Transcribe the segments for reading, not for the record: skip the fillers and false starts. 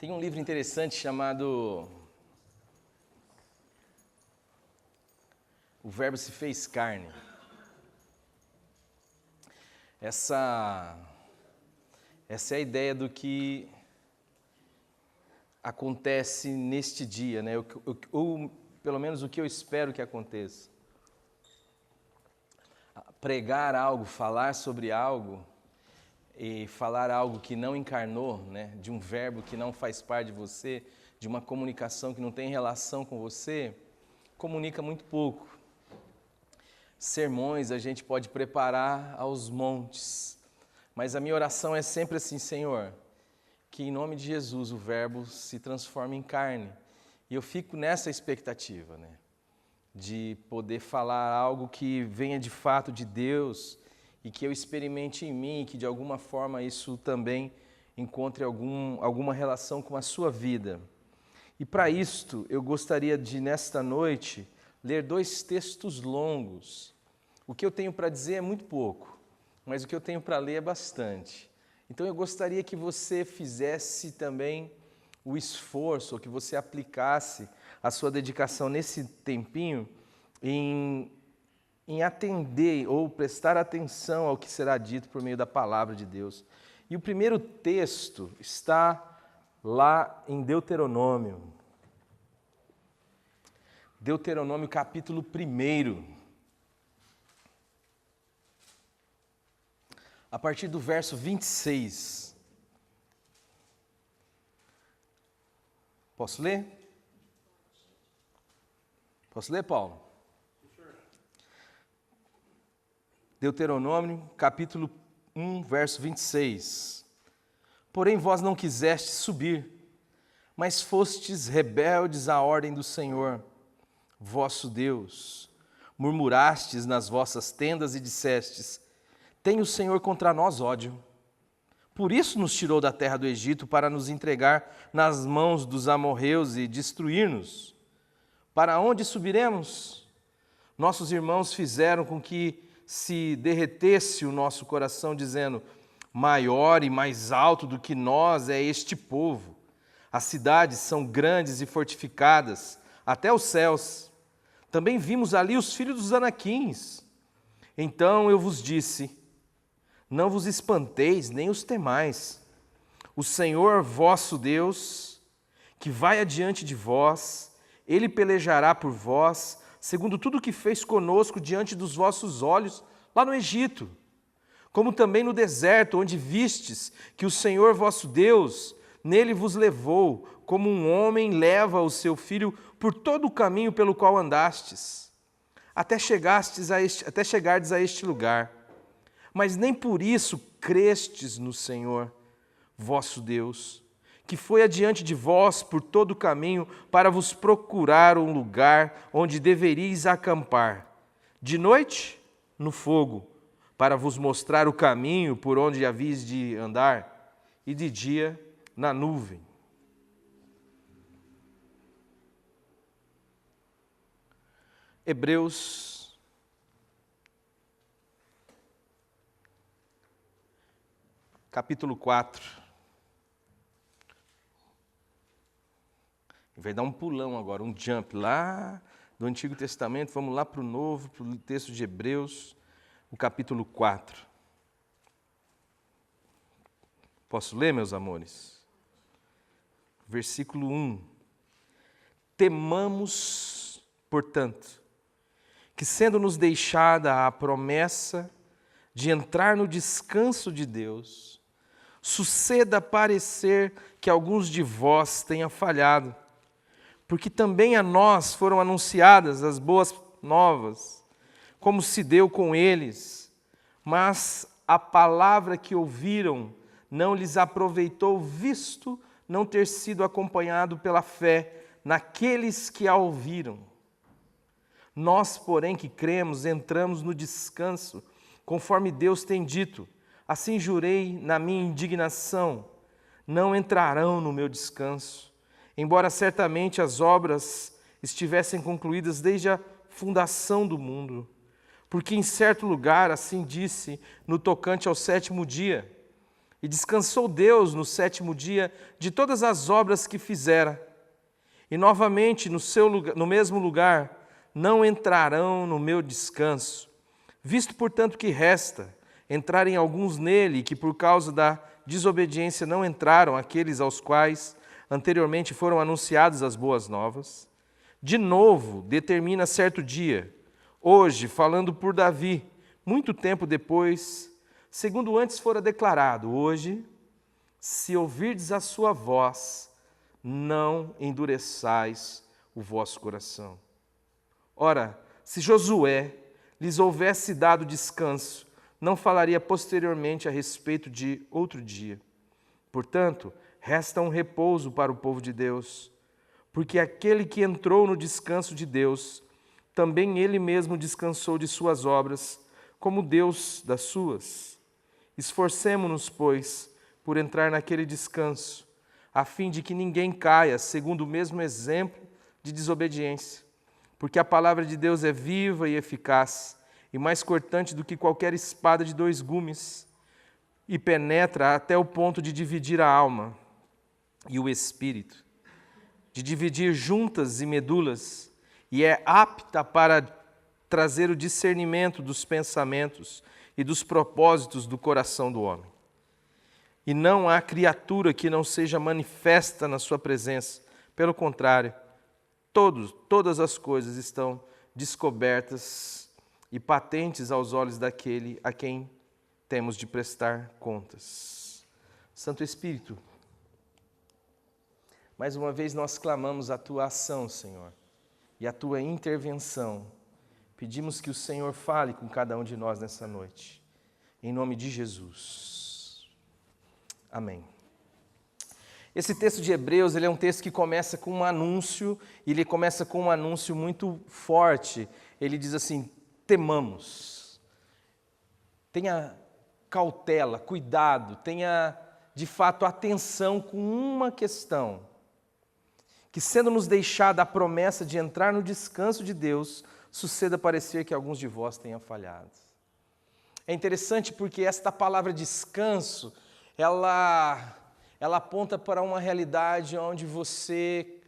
Tem um livro interessante chamado O Verbo se fez carne. Essa é a ideia do que acontece neste dia, né? Ou pelo menos o que eu espero que aconteça. Pregar algo, falar sobre algo e falar algo que não encarnou, né? De um verbo que não faz parte de você, de uma comunicação que não tem relação com você, comunica muito pouco. Sermões a gente pode preparar aos montes, mas a minha oração é sempre assim: Senhor, que em nome de Jesus o verbo se transforme em carne. E eu fico nessa expectativa, né? De poder falar algo que venha de fato de Deus e que eu experimente em mim, que de alguma forma isso também encontre alguma relação com a sua vida. E para isto eu gostaria de, nesta noite, ler 2 textos longos. O que eu tenho para dizer é muito pouco, mas o que eu tenho para ler é bastante. Então eu gostaria que você fizesse também o esforço, ou que você aplicasse a sua dedicação nesse tempinho em atender ou prestar atenção ao que será dito por meio da palavra de Deus. E o primeiro texto está lá em Deuteronômio. Deuteronômio capítulo 1. A partir do verso 26. Posso ler? Posso ler, Paulo? Deuteronômio, capítulo 1, verso 26. Porém vós não quisestes subir, mas fostes rebeldes à ordem do Senhor, vosso Deus. Murmurastes nas vossas tendas e dissestes: tem o Senhor contra nós ódio. Por isso nos tirou da terra do Egito para nos entregar nas mãos dos amorreus e destruir-nos. Para onde subiremos? Nossos irmãos fizeram com que se derretesse o nosso coração, dizendo: maior e mais alto do que nós é este povo. As cidades são grandes e fortificadas, até os céus. Também vimos ali os filhos dos Anaquins. Então eu vos disse: não vos espanteis, nem os temais. O Senhor vosso Deus, que vai adiante de vós, Ele pelejará por vós, segundo tudo o que fez conosco diante dos vossos olhos, lá no Egito, como também no deserto, onde vistes que o Senhor vosso Deus nele vos levou, como um homem leva o seu filho por todo o caminho pelo qual andastes, até chegardes a este lugar. Mas nem por isso crestes no Senhor, vosso Deus, que foi adiante de vós por todo o caminho para vos procurar um lugar onde deveríeis acampar, de noite no fogo, para vos mostrar o caminho por onde havíeis de andar, e de dia na nuvem. Hebreus capítulo 4. Vai dar um pulão agora, um jump lá do Antigo Testamento, vamos lá para o Novo, para o texto de Hebreus, o capítulo 4. Posso ler, meus amores? Versículo 1. Temamos, portanto, que sendo-nos deixada a promessa de entrar no descanso de Deus, suceda parecer que alguns de vós tenham falhado, porque também a nós foram anunciadas as boas novas, como se deu com eles, mas a palavra que ouviram não lhes aproveitou, visto não ter sido acompanhado pela fé naqueles que a ouviram. Nós, porém, que cremos, entramos no descanso, conforme Deus tem dito: assim jurei na minha indignação, não entrarão no meu descanso, embora certamente as obras estivessem concluídas desde a fundação do mundo. Porque em certo lugar assim disse no tocante ao 7º dia: E descansou Deus no sétimo dia de todas as obras que fizera. E novamente no mesmo lugar não entrarão no meu descanso. Visto, portanto, que resta entrarem alguns nele, que por causa da desobediência não entraram aqueles aos quais anteriormente foram anunciadas as boas novas, de novo determina certo dia, hoje, falando por Davi, muito tempo depois, segundo antes fora declarado, hoje, se ouvirdes a sua voz, não endureçais o vosso coração. Ora, se Josué lhes houvesse dado descanso, não falaria posteriormente a respeito de outro dia. Portanto, resta um repouso para o povo de Deus, porque aquele que entrou no descanso de Deus, também ele mesmo descansou de suas obras, como Deus das suas. Esforcemo-nos, pois, por entrar naquele descanso, a fim de que ninguém caia segundo o mesmo exemplo de desobediência. Porque a palavra de Deus é viva e eficaz, e mais cortante do que qualquer espada de 2 gumes, e penetra até o ponto de dividir a alma e o espírito, de dividir juntas e medulas, e é apta para trazer o discernimento dos pensamentos e dos propósitos do coração do homem. E não há criatura que não seja manifesta na sua presença. Pelo contrário, todas as coisas estão descobertas e patentes aos olhos daquele a quem temos de prestar contas. Santo Espírito, mais uma vez nós clamamos a Tua ação, Senhor, e a Tua intervenção. Pedimos que o Senhor fale com cada um de nós nessa noite. Em nome de Jesus. Amém. Esse texto de Hebreus, ele é um texto que começa com um anúncio, e ele começa com um anúncio muito forte. Ele diz assim: temamos. Tenha cautela, cuidado, tenha de fato atenção com uma questão. Que sendo nos deixada a promessa de entrar no descanso de Deus, suceda parecer que alguns de vós tenham falhado. É interessante porque esta palavra descanso, ela aponta para uma realidade onde você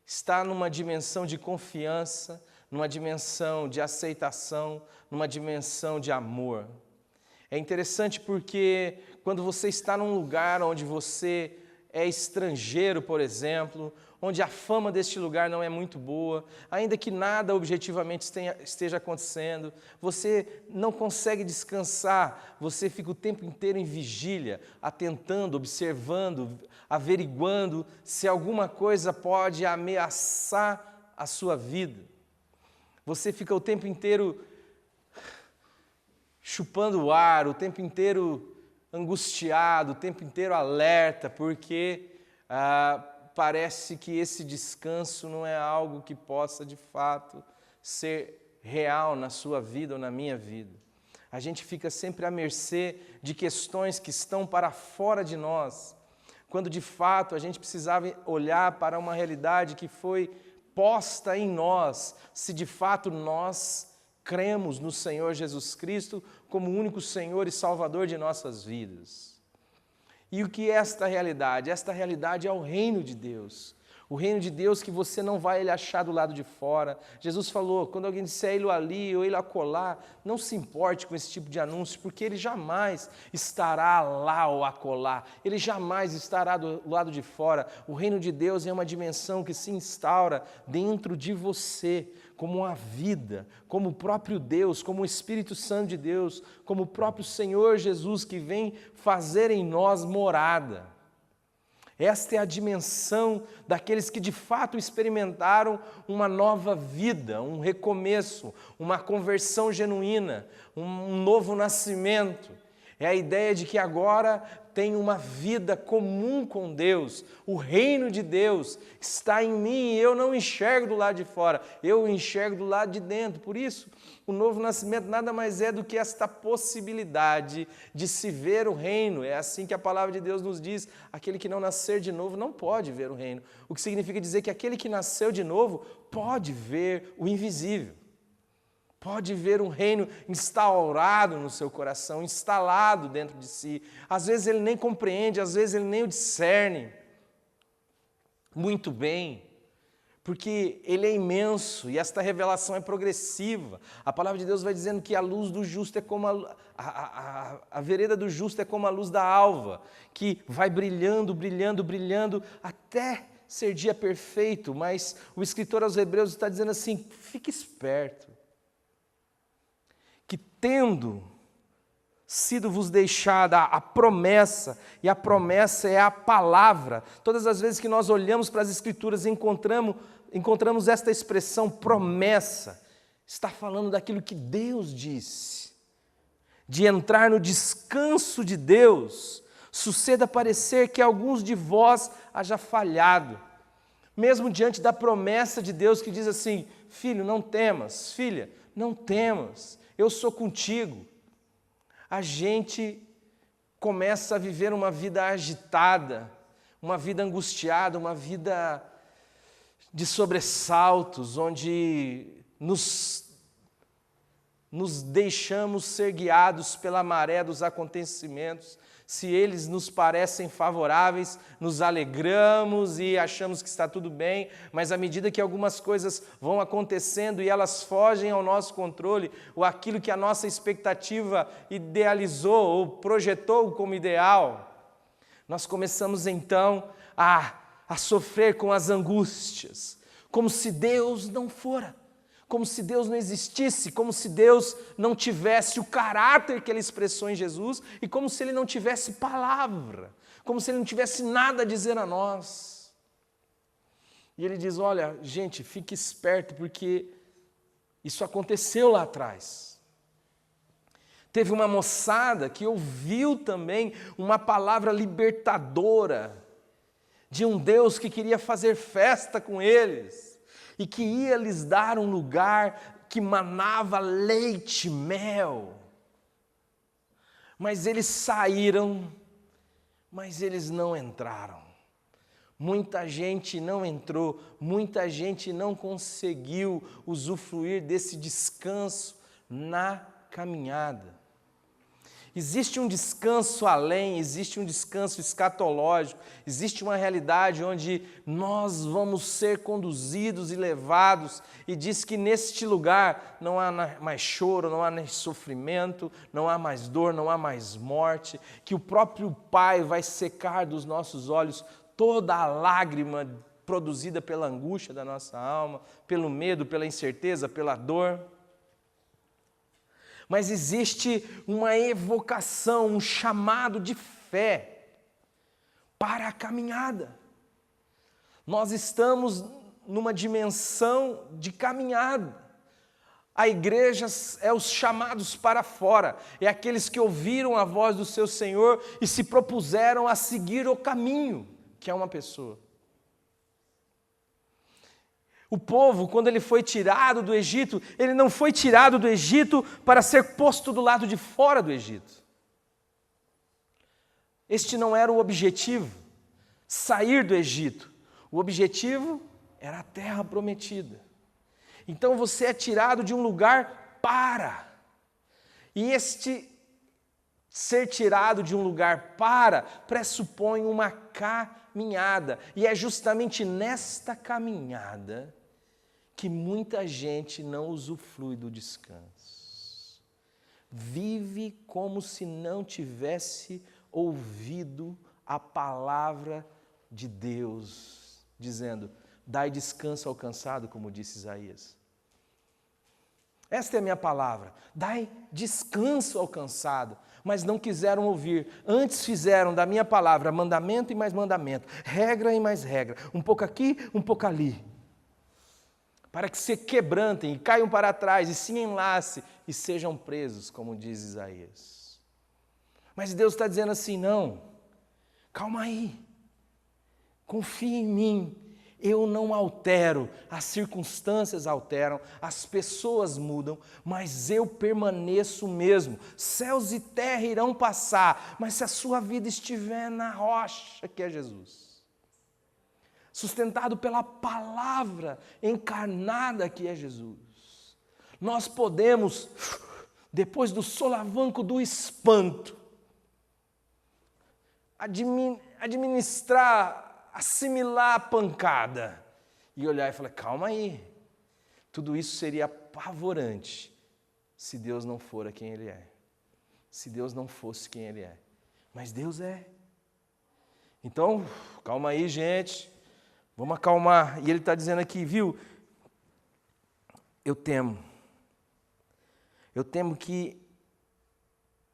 está numa dimensão de confiança, numa dimensão de aceitação, numa dimensão de amor. É interessante porque quando você está num lugar onde você é estrangeiro, por exemplo, onde a fama deste lugar não é muito boa, ainda que nada objetivamente esteja acontecendo, você não consegue descansar, você fica o tempo inteiro em vigília, atentando, observando, averiguando se alguma coisa pode ameaçar a sua vida. Você fica o tempo inteiro chupando o ar, o tempo inteiro angustiado, o tempo inteiro alerta, porque parece que esse descanso não é algo que possa, de fato, ser real na sua vida ou na minha vida. A gente fica sempre à mercê de questões que estão para fora de nós, quando, de fato, a gente precisava olhar para uma realidade que foi posta em nós, se de fato nós cremos no Senhor Jesus Cristo como o único Senhor e Salvador de nossas vidas. E o que é esta realidade? Esta realidade é o reino de Deus. O reino de Deus que você não vai ele achar do lado de fora. Jesus falou, quando alguém disser ele ali ou ele acolá, não se importe com esse tipo de anúncio, porque ele jamais estará lá ou acolá. Ele jamais estará do lado de fora. O reino de Deus é uma dimensão que se instaura dentro de você, como uma vida, como o próprio Deus, como o Espírito Santo de Deus, como o próprio Senhor Jesus que vem fazer em nós morada. Esta é a dimensão daqueles que de fato experimentaram uma nova vida, um recomeço, uma conversão genuína, um novo nascimento. É a ideia de que agora tem uma vida comum com Deus. O reino de Deus está em mim e eu não enxergo do lado de fora, eu enxergo do lado de dentro. Por isso, o novo nascimento nada mais é do que esta possibilidade de se ver o reino. É assim que a palavra de Deus nos diz, aquele que não nascer de novo não pode ver o reino. O que significa dizer que aquele que nasceu de novo pode ver o invisível. Pode ver um reino instaurado no seu coração, instalado dentro de si. Às vezes ele nem compreende, às vezes ele nem o discerne muito bem, porque ele é imenso e esta revelação é progressiva. A palavra de Deus vai dizendo que a luz do justo é como a vereda do justo é como a luz da alva, que vai brilhando, brilhando, brilhando até ser dia perfeito. Mas o escritor aos Hebreus está dizendo assim: fique esperto, que tendo sido vos deixada a promessa, e a promessa é a palavra. Todas as vezes que nós olhamos para as Escrituras e encontramos esta expressão promessa, está falando daquilo que Deus disse, de entrar no descanso de Deus. Suceda parecer que alguns de vós haja falhado, mesmo diante da promessa de Deus que diz assim: filho, não temas, filha, não temas, eu sou contigo. A gente começa a viver uma vida agitada, uma vida angustiada, uma vida de sobressaltos, onde nos deixamos ser guiados pela maré dos acontecimentos. Se eles nos parecem favoráveis, nos alegramos e achamos que está tudo bem, mas à medida que algumas coisas vão acontecendo e elas fogem ao nosso controle, ou aquilo que a nossa expectativa idealizou ou projetou como ideal, nós começamos então a sofrer com as angústias, como se Deus não fora, como se Deus não existisse, como se Deus não tivesse o caráter que Ele expressou em Jesus e como se Ele não tivesse palavra, como se Ele não tivesse nada a dizer a nós. E Ele diz: olha, gente, fique esperto, porque isso aconteceu lá atrás. Teve uma moçada que ouviu também uma palavra libertadora de um Deus que queria fazer festa com eles e que ia lhes dar um lugar que manava leite e mel. Mas eles saíram, mas eles não entraram. Muita gente não entrou, muita gente não conseguiu usufruir desse descanso na caminhada. Existe um descanso além, existe um descanso escatológico, existe uma realidade onde nós vamos ser conduzidos e levados, e diz que neste lugar não há mais choro, não há mais sofrimento, não há mais dor, não há mais morte, que o próprio Pai vai secar dos nossos olhos toda a lágrima produzida pela angústia da nossa alma, pelo medo, pela incerteza, pela dor. Mas existe uma evocação, um chamado de fé para a caminhada. Nós estamos numa dimensão de caminhada. A igreja é os chamados para fora, é aqueles que ouviram a voz do seu Senhor e se propuseram a seguir o caminho, que é uma pessoa. O povo, quando ele foi tirado do Egito, ele não foi tirado do Egito para ser posto do lado de fora do Egito. Este não era o objetivo, sair do Egito. O objetivo era a terra prometida. Então você é tirado de um lugar para. E este ser tirado de um lugar para pressupõe uma caminhada. E é justamente nesta caminhada que muita gente não usufrui do descanso. Vive como se não tivesse ouvido a palavra de Deus, dizendo: dai descanso ao cansado, como disse Isaías. Esta é a minha palavra, dai descanso ao cansado, mas não quiseram ouvir. Antes fizeram da minha palavra mandamento e mais mandamento, regra e mais regra, um pouco aqui, um pouco ali, para que se quebrantem e caiam para trás e se enlace e sejam presos, como diz Isaías. Mas Deus está dizendo assim: não, calma aí, confia em mim, eu não altero, as circunstâncias alteram, as pessoas mudam, mas eu permaneço o mesmo. Céus e terra irão passar, mas se a sua vida estiver na rocha, que é Jesus, sustentado pela palavra encarnada que é Jesus, Nós podemos, depois do solavanco do espanto, administrar, assimilar a pancada e olhar e falar, calma aí, tudo isso seria apavorante se Deus não for quem Ele é, se Deus não fosse quem Ele é, mas Deus é. Então, calma aí, gente, vamos acalmar. E Ele está dizendo aqui, viu, eu temo que,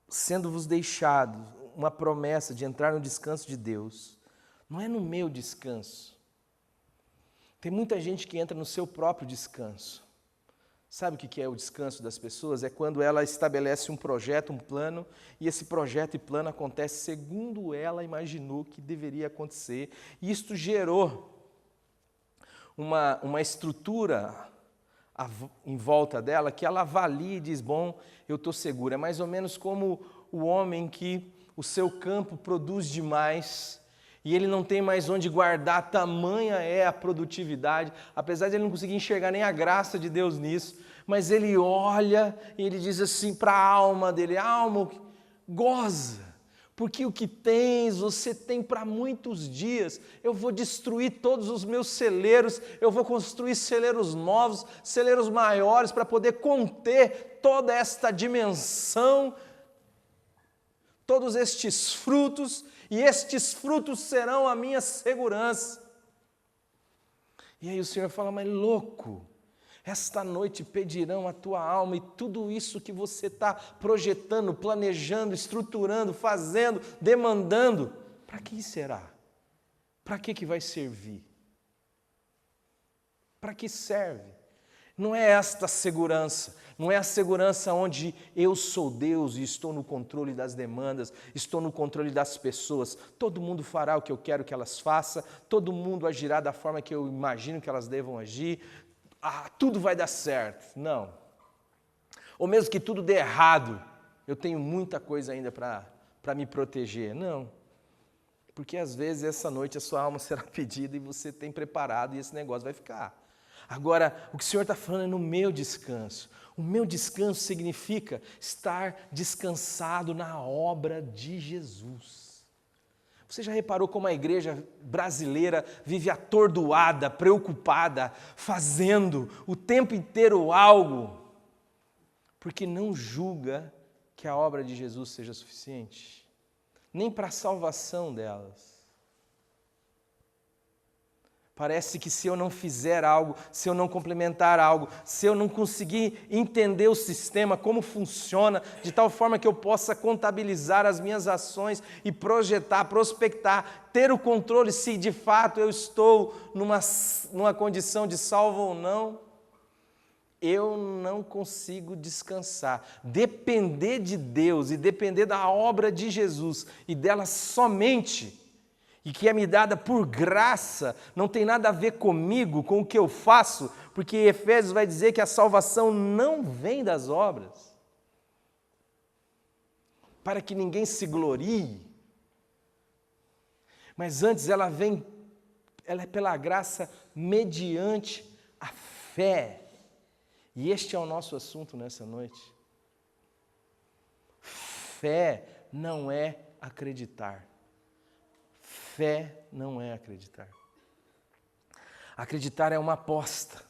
sendo-vos deixado uma promessa de entrar no descanso de Deus, não é no meu descanso. Tem muita gente que entra no seu próprio descanso. Sabe o que é o descanso das pessoas? É quando ela estabelece um projeto, um plano, e esse projeto e plano acontece segundo ela imaginou que deveria acontecer. E isto gerou uma estrutura em volta dela que ela avalia e diz, bom, eu estou segura. É mais ou menos como o homem que o seu campo produz demais e ele não tem mais onde guardar, tamanha é a produtividade, apesar de ele não conseguir enxergar nem a graça de Deus nisso, mas ele olha e ele diz assim para a alma dele, alma, goza, porque o que tens, você tem para muitos dias, eu vou destruir todos os meus celeiros, eu vou construir celeiros novos, celeiros maiores, para poder conter toda esta dimensão, todos estes frutos, e estes frutos serão a minha segurança. E aí o Senhor fala, mas louco, esta noite pedirão a tua alma e tudo isso que você está projetando, planejando, estruturando, fazendo, demandando, para que será? Para que vai servir? Para que serve? Não é esta segurança, não é a segurança onde eu sou Deus e estou no controle das demandas, estou no controle das pessoas, todo mundo fará o que eu quero que elas façam, todo mundo agirá da forma que eu imagino que elas devam agir, tudo vai dar certo. Não. Ou mesmo que tudo dê errado, eu tenho muita coisa ainda para me proteger. Não. Porque às vezes essa noite a sua alma será pedida e você tem preparado e esse negócio vai ficar. Agora, o que o Senhor está falando é no meu descanso. O meu descanso significa estar descansado na obra de Jesus. Você já reparou como a igreja brasileira vive atordoada, preocupada, fazendo o tempo inteiro algo, porque não julga que a obra de Jesus seja suficiente, nem para a salvação delas. Parece que se eu não fizer algo, se eu não complementar algo, se eu não conseguir entender o sistema, como funciona, de tal forma que eu possa contabilizar as minhas ações e projetar, prospectar, ter o controle se de fato eu estou numa condição de salvo ou não, eu não consigo descansar. Depender de Deus e depender da obra de Jesus e dela somente, e que é me dada por graça, não tem nada a ver comigo, com o que eu faço, porque Efésios vai dizer que a salvação não vem das obras, para que ninguém se glorie, mas antes ela é pela graça mediante a fé, e este é o nosso assunto nessa noite. Fé não é acreditar. Fé não é acreditar. Acreditar é uma aposta.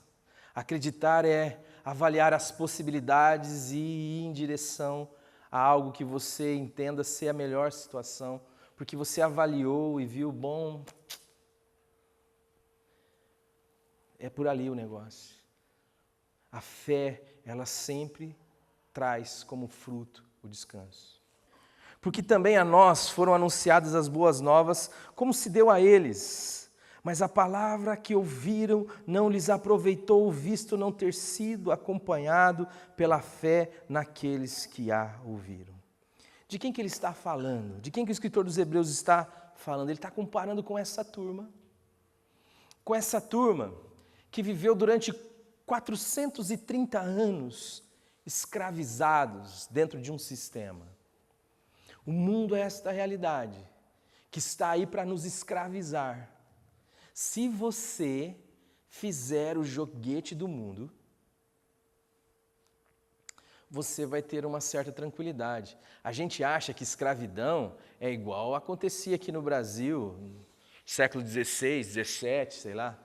Acreditar é avaliar as possibilidades e ir em direção a algo que você entenda ser a melhor situação, porque você avaliou e viu, bom, é por ali o negócio. A fé, ela sempre traz como fruto o descanso. Porque também a nós foram anunciadas as boas novas, como se deu a eles. Mas a palavra que ouviram não lhes aproveitou, visto não ter sido acompanhado pela fé naqueles que a ouviram. De quem que ele está falando? De quem que o escritor dos Hebreus está falando? Ele está comparando com essa turma. Com essa turma que viveu durante 430 anos escravizados dentro de um sistema. O mundo é esta realidade, que está aí para nos escravizar. Se você fizer o joguete do mundo, você vai ter uma certa tranquilidade. A gente acha que escravidão é igual acontecia aqui no Brasil, século XVI, XVII, sei lá.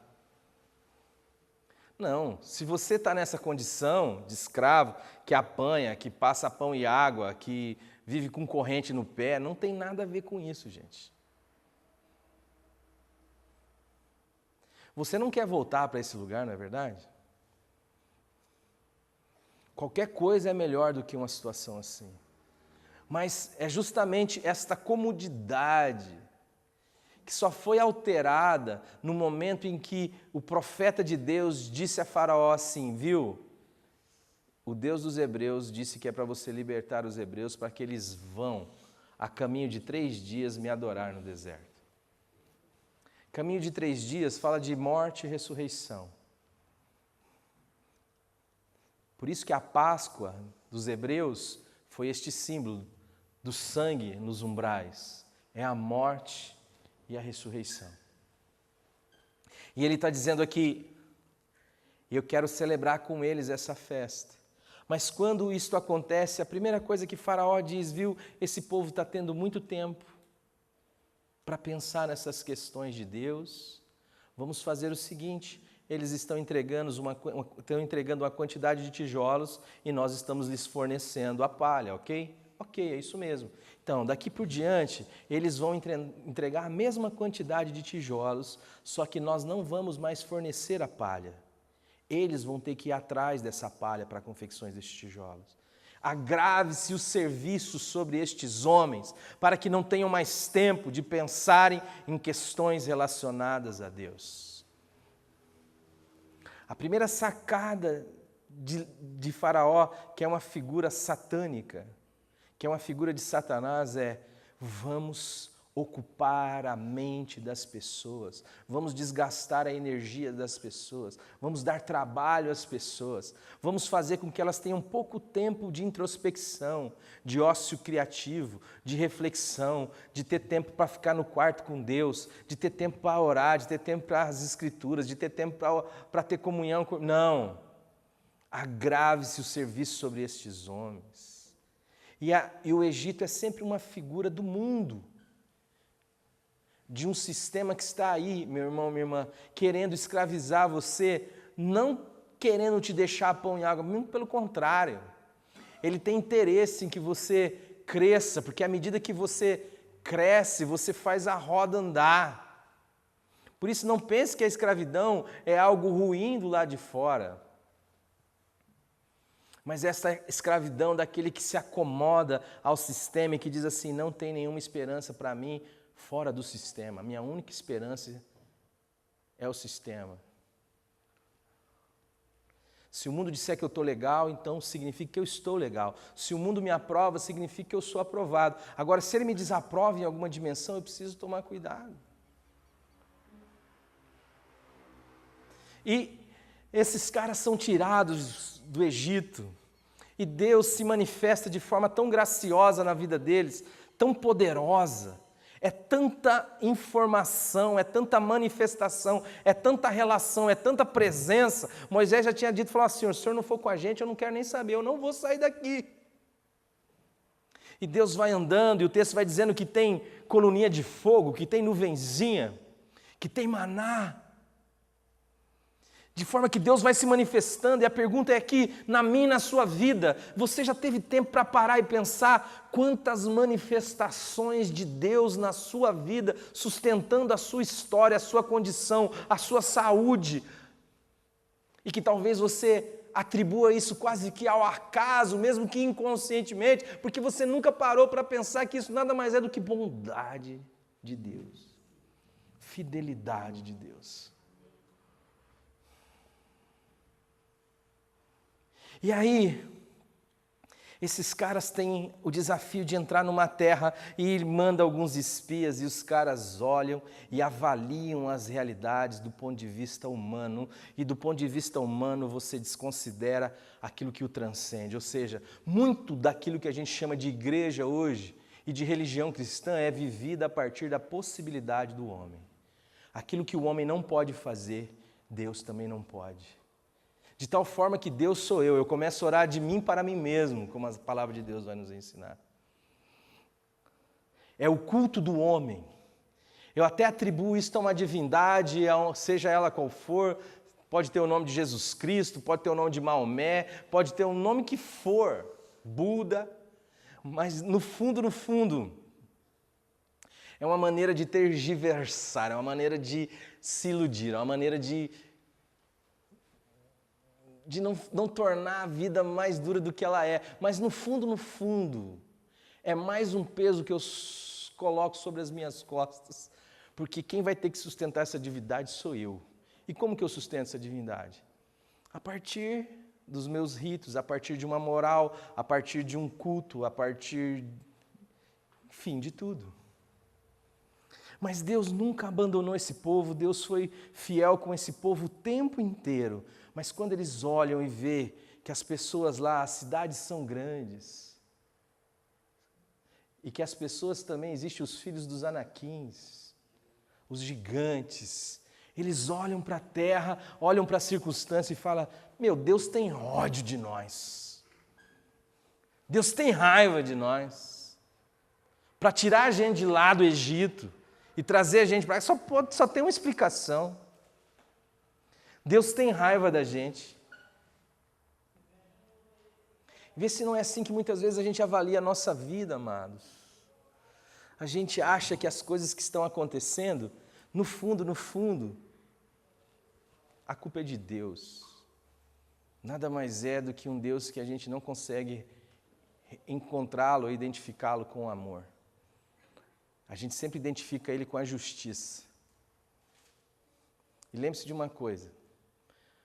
Não, se você está nessa condição de escravo, que apanha, que passa pão e água, que vive com corrente no pé, não tem nada a ver com isso, gente. Você não quer voltar para esse lugar, não é verdade? Qualquer coisa é melhor do que uma situação assim. Mas é justamente esta comodidade que só foi alterada no momento em que o profeta de Deus disse a Faraó assim, viu? O Deus dos hebreus disse que é para você libertar os hebreus para que eles vão a caminho de 3 dias me adorar no deserto. Caminho de 3 dias fala de morte e ressurreição. Por isso que a Páscoa dos hebreus foi este símbolo do sangue nos umbrais. É a morte e a ressurreição. E ele está dizendo aqui, eu quero celebrar com eles essa festa. Mas quando isto acontece, a primeira coisa que Faraó diz, viu, esse povo está tendo muito tempo para pensar nessas questões de Deus. Vamos fazer o seguinte, eles estão entregando uma quantidade de tijolos e nós estamos lhes fornecendo a palha, ok? Ok, é isso mesmo. Então, daqui por diante, eles vão entregar a mesma quantidade de tijolos, só que nós não vamos mais fornecer a palha. Eles vão ter que ir atrás dessa palha para confecções destes tijolos. Agrave-se o serviço sobre estes homens, para que não tenham mais tempo de pensarem em questões relacionadas a Deus. A primeira sacada de Faraó, que é uma figura satânica, que é uma figura de Satanás, é: vamos ocupar a mente das pessoas, vamos desgastar a energia das pessoas, vamos dar trabalho às pessoas, vamos fazer com que elas tenham pouco tempo de introspecção, de ócio criativo, de reflexão, de ter tempo para ficar no quarto com Deus, de ter tempo para orar, de ter tempo para as escrituras, de ter tempo para ter comunhão com... Não! Agrave-se o serviço sobre estes homens. E o Egito é sempre uma figura do mundo, de um sistema que está aí, meu irmão, minha irmã, querendo escravizar você, não querendo te deixar pão e água, muito pelo contrário. Ele tem interesse em que você cresça, porque à medida que você cresce, você faz a roda andar. Por isso, não pense que a escravidão é algo ruim do lado de fora. Mas essa escravidão daquele que se acomoda ao sistema e que diz assim, não tem nenhuma esperança para mim fora do sistema. Minha única esperança é o sistema. Se o mundo disser que eu estou legal, então significa que eu estou legal. Se o mundo me aprova, significa que eu sou aprovado. Agora, se ele me desaprova em alguma dimensão, eu preciso tomar cuidado. E esses caras são tirados do Egito, e Deus se manifesta de forma tão graciosa na vida deles, tão poderosa. É tanta informação, é tanta manifestação, é tanta relação, é tanta presença. Moisés já tinha dito, falou assim, se o Senhor não for com a gente, eu não quero nem saber, eu não vou sair daqui. E Deus vai andando, e o texto vai dizendo que tem coluninha de fogo, que tem nuvenzinha, que tem maná. De forma que Deus vai se manifestando, e a pergunta é aqui, na minha e na sua vida, você já teve tempo para parar e pensar quantas manifestações de Deus na sua vida, sustentando a sua história, a sua condição, a sua saúde, e que talvez você atribua isso quase que ao acaso, mesmo que inconscientemente, porque você nunca parou para pensar que isso nada mais é do que bondade de Deus, fidelidade de Deus. E aí, esses caras têm o desafio de entrar numa terra e ele manda alguns espias e os caras olham e avaliam as realidades do ponto de vista humano e do ponto de vista humano você desconsidera aquilo que o transcende, ou seja, muito daquilo que a gente chama de igreja hoje e de religião cristã é vivida a partir da possibilidade do homem. Aquilo que o homem não pode fazer, Deus também não pode. De tal forma que Deus sou eu começo a orar de mim para mim mesmo, como a palavra de Deus vai nos ensinar. É o culto do homem. Eu até atribuo isso a uma divindade, seja ela qual for, pode ter o nome de Jesus Cristo, pode ter o nome de Maomé, pode ter o nome que for, Buda, mas no fundo, é uma maneira de tergiversar, é uma maneira de se iludir, é uma maneira de não tornar a vida mais dura do que ela é. Mas no fundo, é mais um peso que eu coloco sobre as minhas costas, porque quem vai ter que sustentar essa divindade sou eu. E como que eu sustento essa divindade? A partir dos meus ritos, a partir de uma moral, a partir de um culto, a partir, enfim, de tudo. Mas Deus nunca abandonou esse povo, Deus foi fiel com esse povo o tempo inteiro. Mas quando eles olham e vê que as pessoas lá, as cidades são grandes, e que as pessoas também, existem os filhos dos anaquins, os gigantes, eles olham para a terra, olham para a circunstância e falam, meu, Deus tem ódio de nós. Deus tem raiva de nós. Para tirar a gente de lá do Egito e trazer a gente para cá, só tem uma explicação. Deus tem raiva da gente. Vê se não é assim que muitas vezes a gente avalia a nossa vida, amados. A gente acha que as coisas que estão acontecendo, no fundo, a culpa é de Deus. Nada mais é do que um Deus que a gente não consegue encontrá-lo ou identificá-lo com amor. A gente sempre identifica Ele com a justiça. E lembre-se de uma coisa,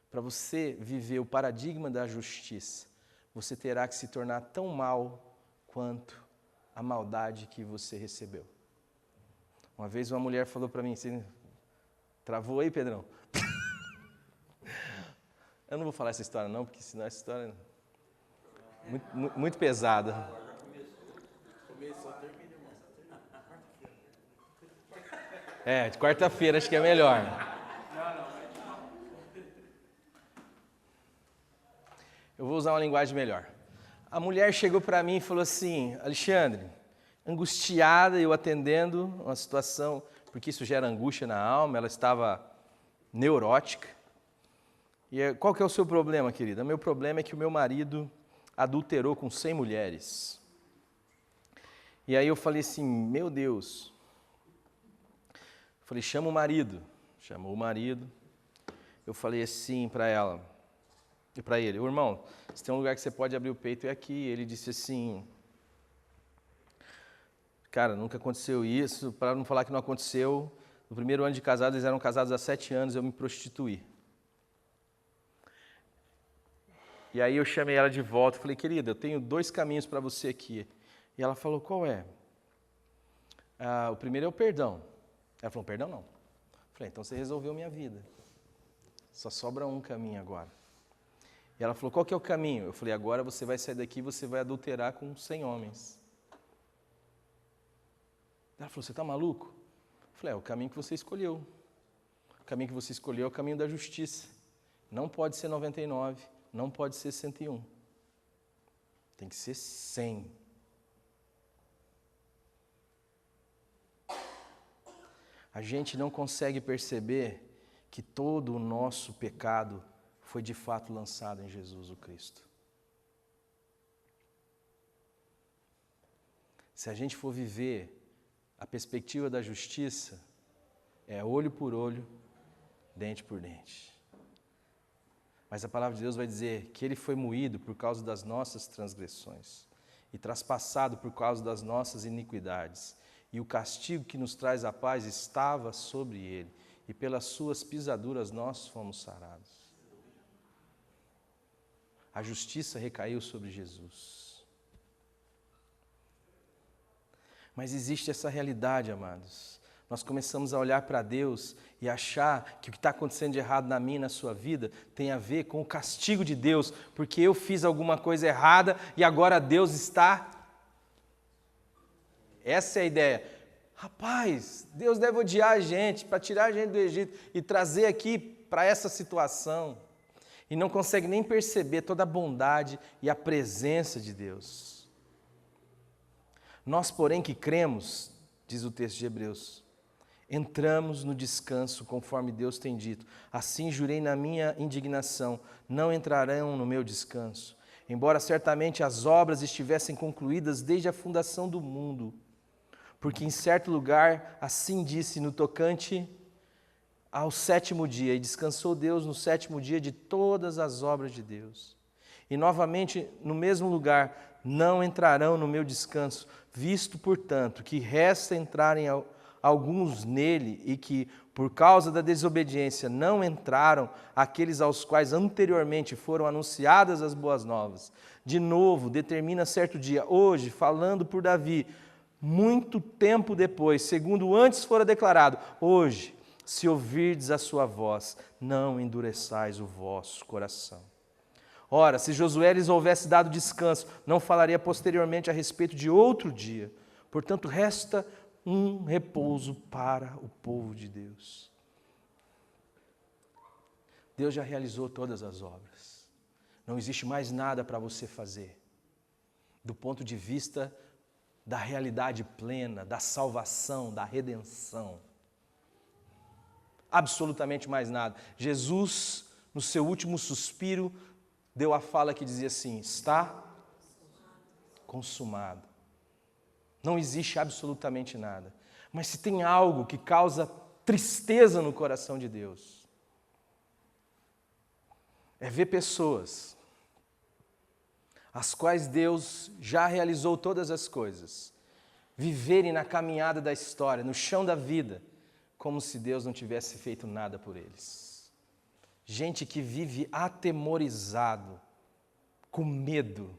para você viver o paradigma da justiça, você terá que se tornar tão mal quanto a maldade que você recebeu. Uma vez uma mulher falou para mim, você travou aí, Pedrão? Eu não vou falar essa história não, porque senão essa história é muito pesada. De quarta-feira acho que é melhor. Eu vou usar uma linguagem melhor. A mulher chegou para mim e falou assim, Alexandre, angustiada, eu atendendo uma situação, porque isso gera angústia na alma, ela estava neurótica. E qual que é o seu problema, querida? Meu problema é que o meu marido adulterou com 100 mulheres. E aí eu falei assim, meu Deus. Eu falei, chama o marido. Chamou o marido. Eu falei assim para ela, e para ele, irmão, se tem um lugar que você pode abrir o peito é aqui. Ele disse assim, cara, nunca aconteceu isso, para não falar que não aconteceu, no primeiro ano de casado, eles eram casados há 7 anos, eu me prostituí. E aí eu chamei ela de volta, falei, querida, eu tenho 2 caminhos para você aqui. E ela falou, qual é? O primeiro é o perdão. Ela falou, perdão não. Eu falei, então você resolveu minha vida. Só sobra um caminho agora. E ela falou, qual que é o caminho? Eu falei, agora você vai sair daqui e você vai adulterar com 100 homens. Ela falou, você está maluco? Eu falei, é o caminho que você escolheu. O caminho que você escolheu é o caminho da justiça. Não pode ser 99, não pode ser 101. Tem que ser 100. A gente não consegue perceber que todo o nosso pecado foi de fato lançado em Jesus o Cristo. Se a gente for viver a perspectiva da justiça, é olho por olho, dente por dente. Mas a palavra de Deus vai dizer que Ele foi moído por causa das nossas transgressões e traspassado por causa das nossas iniquidades. E o castigo que nos traz a paz estava sobre Ele, e pelas suas pisaduras nós fomos sarados. A justiça recaiu sobre Jesus. Mas existe essa realidade, amados. Nós começamos a olhar para Deus e achar que o que está acontecendo de errado na minha e na sua vida tem a ver com o castigo de Deus, porque eu fiz alguma coisa errada e agora Deus está... Essa é a ideia. Rapaz, Deus deve odiar a gente para tirar a gente do Egito e trazer aqui para essa situação. e não consegue nem perceber toda a bondade e a presença de Deus. Nós, porém, que cremos, diz o texto de Hebreus, entramos no descanso conforme Deus tem dito. Assim jurei na minha indignação, não entrarão no meu descanso, embora certamente as obras estivessem concluídas desde a fundação do mundo. Porque em certo lugar assim disse no tocante ao sétimo dia, e descansou Deus no sétimo dia de todas as obras de Deus. E novamente, no mesmo lugar, não entrarão no meu descanso, visto, portanto, que resta entrarem alguns nele e que, por causa da desobediência, não entraram aqueles aos quais anteriormente foram anunciadas as boas novas. De novo, determina certo dia, hoje, falando por Davi, muito tempo depois, segundo antes fora declarado, hoje, se ouvirdes a sua voz, não endureçais o vosso coração. Ora, se Josué lhes houvesse dado descanso, não falaria posteriormente a respeito de outro dia. Portanto, resta um repouso para o povo de Deus. Deus já realizou todas as obras. Não existe mais nada para você fazer. Do ponto de vista da realidade plena, da salvação, da redenção. Absolutamente mais nada. Jesus, no seu último suspiro, deu a fala que dizia assim, está consumado. Não existe absolutamente nada. Mas se tem algo que causa tristeza no coração de Deus, é ver pessoas as quais Deus já realizou todas as coisas, viverem na caminhada da história, no chão da vida, como se Deus não tivesse feito nada por eles. Gente que vive atemorizado, com medo.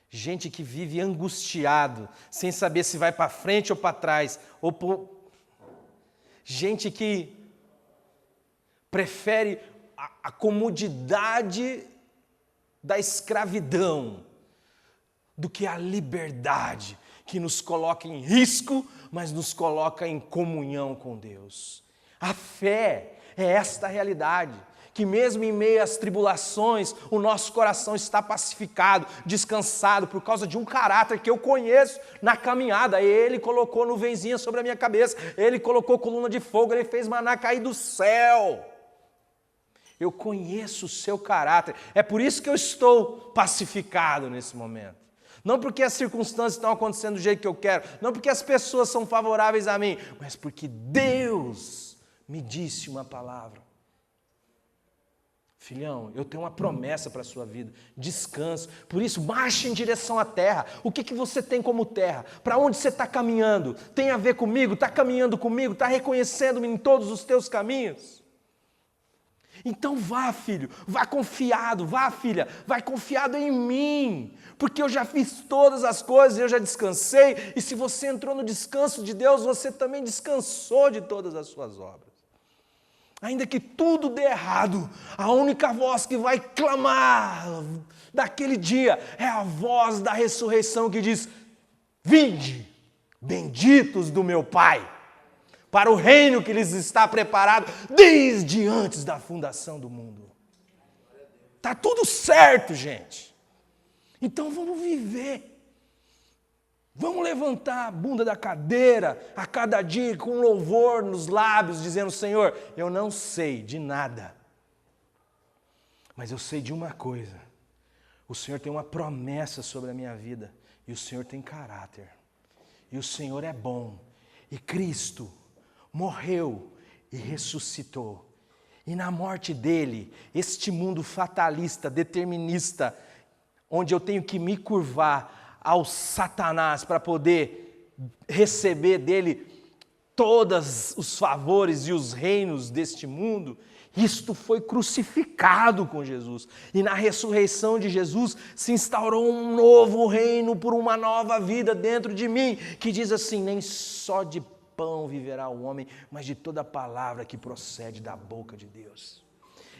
Gente que vive angustiado, sem saber se vai para frente ou para trás. Gente que prefere a comodidade da escravidão do que a liberdade que nos coloca em risco, mas nos coloca em comunhão com Deus. A fé é esta realidade, que mesmo em meio às tribulações, o nosso coração está pacificado, descansado, por causa de um caráter que eu conheço na caminhada. Ele colocou nuvenzinha sobre a minha cabeça, Ele colocou coluna de fogo, Ele fez maná cair do céu. Eu conheço o seu caráter, é por isso que eu estou pacificado nesse momento. Não porque as circunstâncias estão acontecendo do jeito que eu quero, não porque as pessoas são favoráveis a mim, mas porque Deus me disse uma palavra. Filhão, eu tenho uma promessa para a sua vida, descanso. Por isso, marche em direção à terra. O que você tem como terra? Para onde você está caminhando? Tem a ver comigo? Está caminhando comigo? Está reconhecendo-me em todos os teus caminhos? Então vá, filho, vá confiado, vá, filha, vai confiado em mim, porque eu já fiz todas as coisas, eu já descansei, e se você entrou no descanso de Deus, você também descansou de todas as suas obras. Ainda que tudo dê errado, a única voz que vai clamar daquele dia é a voz da ressurreição que diz, vinde, benditos do meu Pai, para o reino que lhes está preparado desde antes da fundação do mundo. Está tudo certo, gente. Então vamos viver. Vamos levantar a bunda da cadeira a cada dia com louvor nos lábios, dizendo, Senhor, eu não sei de nada, mas eu sei de uma coisa. O Senhor tem uma promessa sobre a minha vida, e o Senhor tem caráter, e o Senhor é bom, e Cristo morreu e ressuscitou. E na morte dele, este mundo fatalista, determinista, onde eu tenho que me curvar ao Satanás para poder receber dele todos os favores e os reinos deste mundo, isto foi crucificado com Jesus. E na ressurreição de Jesus se instaurou um novo reino por uma nova vida dentro de mim, que diz assim, nem só de pão viverá o homem, mas de toda palavra que procede da boca de Deus.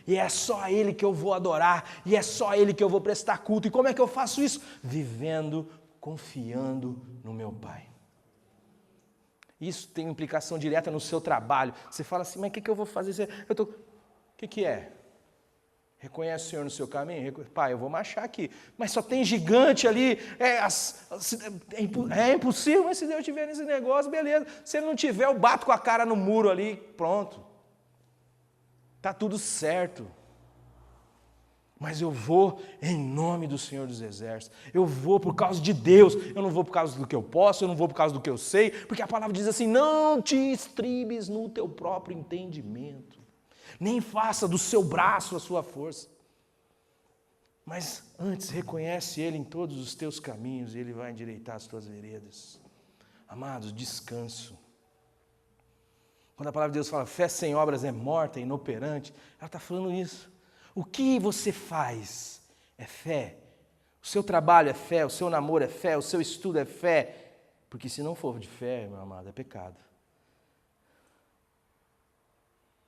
E é só a Ele que eu vou adorar, e é só a Ele que eu vou prestar culto. E como é que eu faço isso? Vivendo, confiando no meu Pai. Isso tem implicação direta no seu trabalho. Você fala assim, mas o que eu vou fazer? O que é? Reconhece o Senhor no seu caminho? Pai, eu vou marchar aqui. Mas só tem gigante ali. É impossível, mas se Deus tiver nesse negócio, beleza. Se Ele não tiver, eu bato com a cara no muro ali, pronto. Está tudo certo. Mas eu vou em nome do Senhor dos Exércitos. Eu vou por causa de Deus. Eu não vou por causa do que eu posso, eu não vou por causa do que eu sei. Porque a palavra diz assim, não te estribes no teu próprio entendimento. Nem faça do seu braço a sua força. Mas antes reconhece Ele em todos os teus caminhos e Ele vai endireitar as tuas veredas. Amados, descanso. Quando a palavra de Deus fala fé sem obras é morta, é inoperante, ela está falando isso. O que você faz é fé. O seu trabalho é fé, o seu namoro é fé, o seu estudo é fé. Porque se não for de fé, meu amado, é pecado.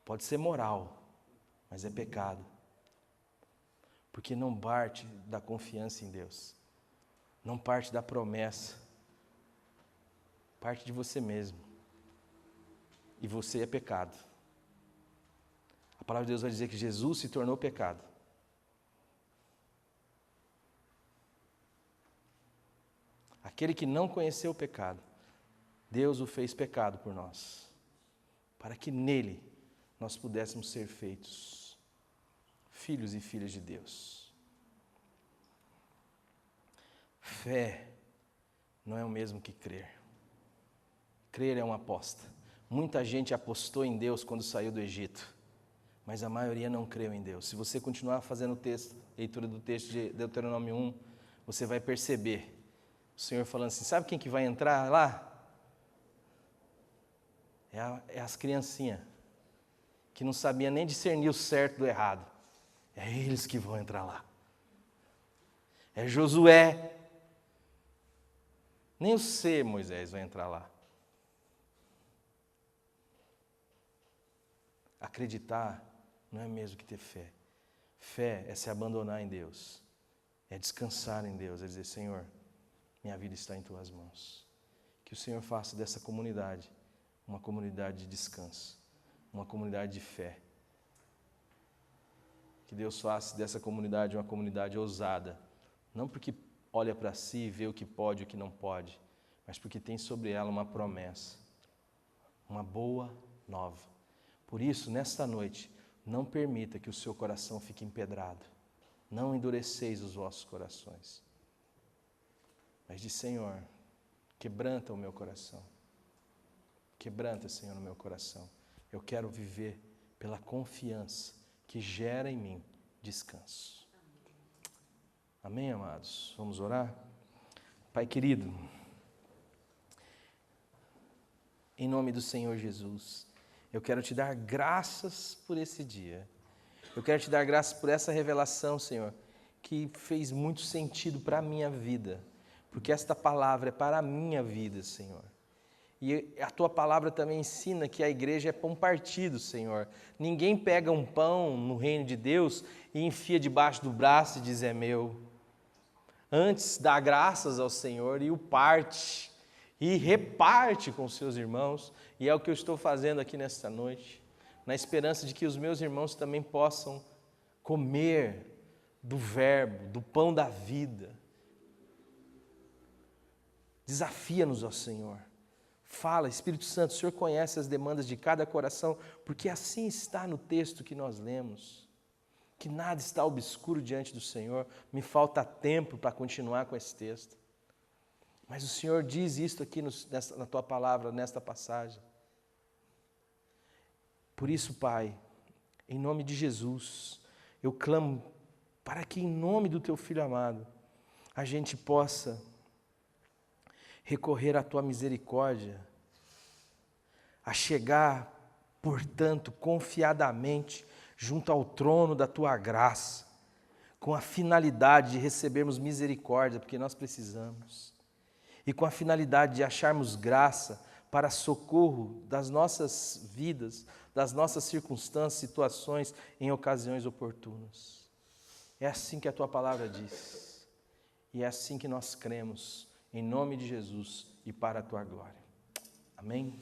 Pode ser moral, mas é pecado. Porque não parte da confiança em Deus. Não parte da promessa. Parte de você mesmo. E você é pecado. A palavra de Deus vai dizer que Jesus se tornou pecado. Aquele que não conheceu o pecado, Deus o fez pecado por nós. Para que nele nós pudéssemos ser feitos filhos e filhas de Deus. Fé não é o mesmo que crer. Crer é uma aposta. Muita gente apostou em Deus quando saiu do Egito, mas a maioria não creu em Deus. Se você continuar fazendo leitura do texto de Deuteronômio 1, você vai perceber o Senhor falando assim, sabe quem que vai entrar lá? É as criancinhas, que não sabiam nem discernir o certo do errado. É eles que vão entrar lá. É Josué. Nem você, Moisés, vai entrar lá. Acreditar não é mesmo que ter fé. Fé é se abandonar em Deus. É descansar em Deus. É dizer, Senhor, minha vida está em Tuas mãos. Que o Senhor faça dessa comunidade uma comunidade de descanso. Uma comunidade de fé. Que Deus faça dessa comunidade uma comunidade ousada. Não porque olha para si e vê o que pode e o que não pode, mas porque tem sobre ela uma promessa. Uma boa nova. Por isso, nesta noite, não permita que o seu coração fique empedrado. Não endureceis os vossos corações. Mas diz, Senhor, quebranta o meu coração. Quebranta, Senhor, no meu coração. Eu quero viver pela confiança que gera em mim descanso. Amém, amados? Vamos orar? Pai querido, em nome do Senhor Jesus, eu quero te dar graças por esse dia. Eu quero te dar graças por essa revelação, Senhor, que fez muito sentido para a minha vida, porque esta palavra é para a minha vida, Senhor. E a Tua palavra também ensina que a igreja é pão partido, Senhor. Ninguém pega um pão no reino de Deus e enfia debaixo do braço e diz, é meu. Antes, dá graças ao Senhor e o parte, e reparte com os seus irmãos. E é o que eu estou fazendo aqui nesta noite, na esperança de que os meus irmãos também possam comer do verbo, do pão da vida. Desafia-nos, ó Senhor. Fala, Espírito Santo, o Senhor conhece as demandas de cada coração, porque assim está no texto que nós lemos, que nada está obscuro diante do Senhor. Me falta tempo para continuar com esse texto. Mas o Senhor diz isto aqui na Tua palavra, nesta passagem. Por isso, Pai, em nome de Jesus, eu clamo para que em nome do Teu Filho amado, a gente possa recorrer à Tua misericórdia, a chegar, portanto, confiadamente junto ao trono da Tua graça, com a finalidade de recebermos misericórdia, porque nós precisamos, e com a finalidade de acharmos graça para socorro das nossas vidas, das nossas circunstâncias, situações, em ocasiões oportunas. É assim que a Tua palavra diz, e é assim que nós cremos, em nome de Jesus e para a Tua glória. Amém?